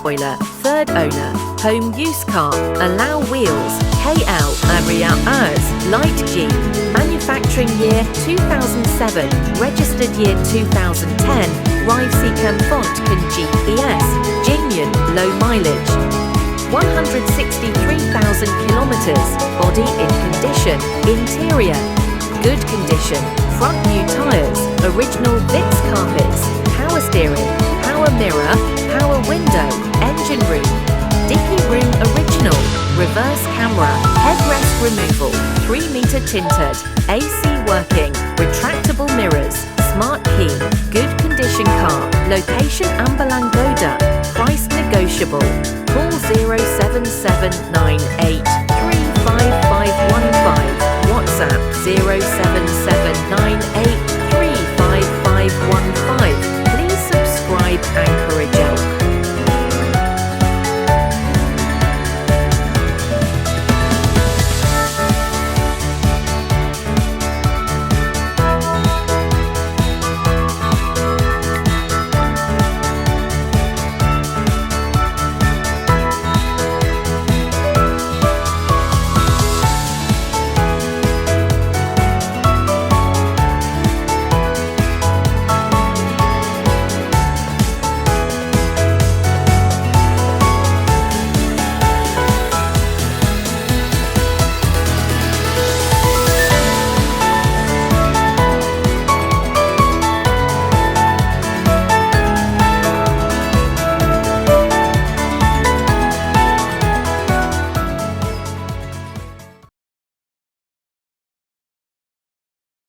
RearSpoiler, third owner, home use car, allow wheels, KL RearSpoiler, light geeen, manufacturing year 2007, registered year 2010, rivesecam font can GPS, Geniune Low mileage. 163,000 kilometers, body in condition, interior, good condition, front new tyres, original Vitz carpets, power steering, power mirror, power window, engine room, dicky room original, reverse camera, headrest removal, 3-meter tintad, AC working, retractable mirrors, smart key, good condition car, location Ambalangoda, price negotiable, call 07798